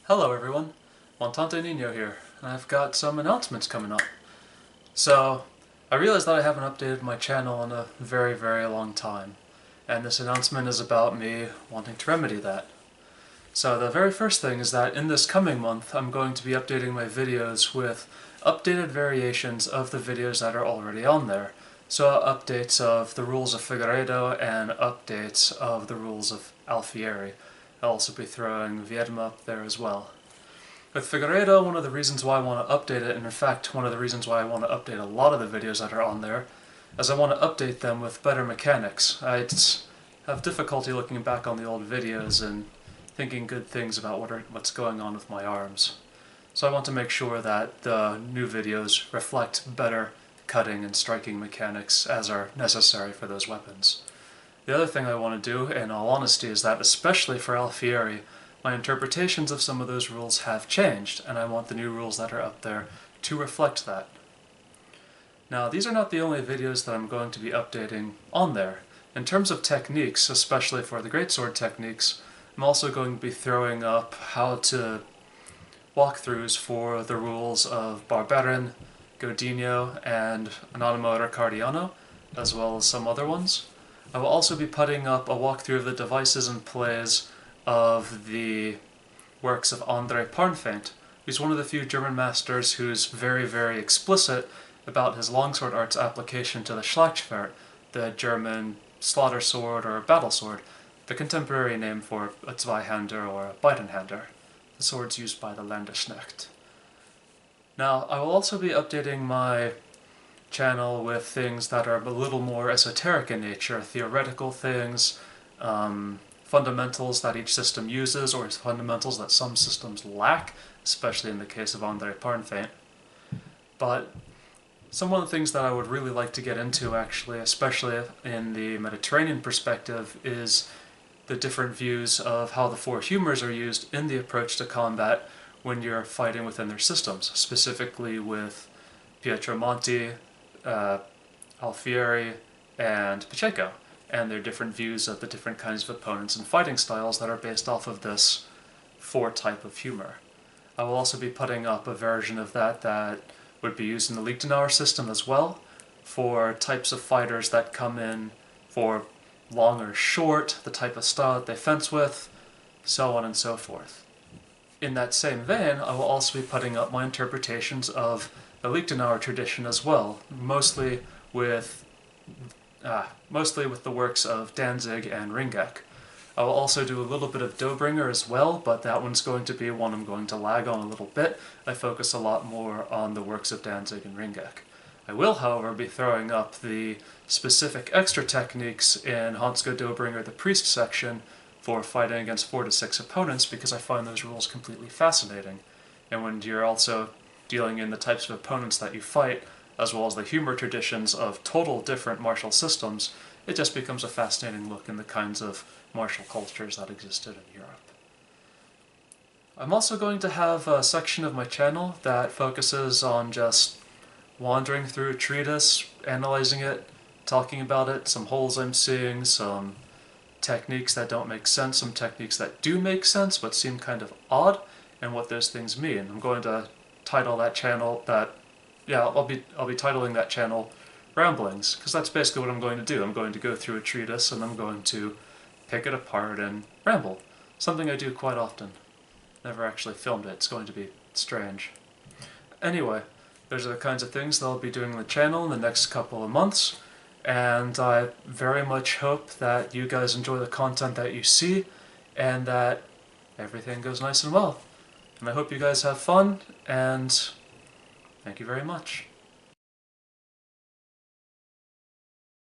Hello everyone, Montante here, and I've got some announcements coming up. So, I realized that I haven't updated my channel in a very, very long time, and this announcement is about me wanting to remedy that. So the very first thing is that in this coming month I'm going to be updating my videos with updated variations of the videos that are already on there. So updates of the rules of Figueiredo and updates of the rules of Alfieri. I'll also be throwing Viedma up there as well. With Figueiredo, one of the reasons why I want to update it, and in fact one of the reasons why I want to update a lot of the videos that are on there, is I want to update them with better mechanics. I have difficulty looking back on the old videos and thinking good things about what's going on with my arms. So I want to make sure that the new videos reflect better cutting and striking mechanics as are necessary for those weapons. The other thing I want to do, in all honesty, is that especially for Alfieri, my interpretations of some of those rules have changed, and I want the new rules that are up there to reflect that. Now, these are not the only videos that I'm going to be updating on there. In terms of techniques, especially for the greatsword techniques, I'm also going to be throwing up how to walkthroughs for the rules of Barberin, Godinho, and Anonimo Ricardiano, as well as some other ones. I will also be putting up a walkthrough of the devices and plays of the works of Andre Parnfeint, who's one of the few German masters who's very, very explicit about his longsword art's application to the Schlachtschwert, the German slaughter sword or battle sword, the contemporary name for a Zweihander or a Beitenhander, the swords used by the Landesknecht. Now, I will also be updating my channel with things that are a little more esoteric in nature, theoretical things, fundamentals that each system uses, or fundamentals that some systems lack, especially in the case of Andre Parnfeint. But some of the things that I would really like to get into, actually, especially in the Mediterranean perspective, is the different views of how the four humors are used in the approach to combat when you're fighting within their systems, specifically with Pietromonte, Alfieri, and Pacheco, and their different views of the different kinds of opponents and fighting styles that are based off of this four type of humor. I will also be putting up a version of that would be used in the Liechtenauer system as well, for types of fighters that come in for long or short, the type of style that they fence with, so on and so forth. In that same vein, I will also be putting up my interpretations of the Liechtenauer tradition as well, mostly with the works of Danzig and Ringek. I will also do a little bit of Dobringer as well, but that one's going to be one I'm going to lag on a little bit. I focus a lot more on the works of Danzig and Ringek. I will, however, be throwing up the specific extra techniques in Hansko Dobringer the Priest section for fighting against 4 to 6 opponents, because I find those rules completely fascinating. And when you're also dealing in the types of opponents that you fight, as well as the humor traditions of total different martial systems, it just becomes a fascinating look in the kinds of martial cultures that existed in Europe. I'm also going to have a section of my channel that focuses on just wandering through a treatise, analyzing it, talking about it, some holes I'm seeing, some techniques that don't make sense, some techniques that do make sense but seem kind of odd, and what those things mean. I'm going to title that channel I'll be titling that channel Ramblings, because that's basically what I'm going to do. I'm going to go through a treatise and I'm going to pick it apart and ramble. Something I do quite often. Never actually filmed it. It's going to be strange. Anyway, those are the kinds of things that I'll be doing on the channel in the next couple of months, and I very much hope that you guys enjoy the content that you see, and that everything goes nice and well. And I hope you guys have fun, and thank you very much.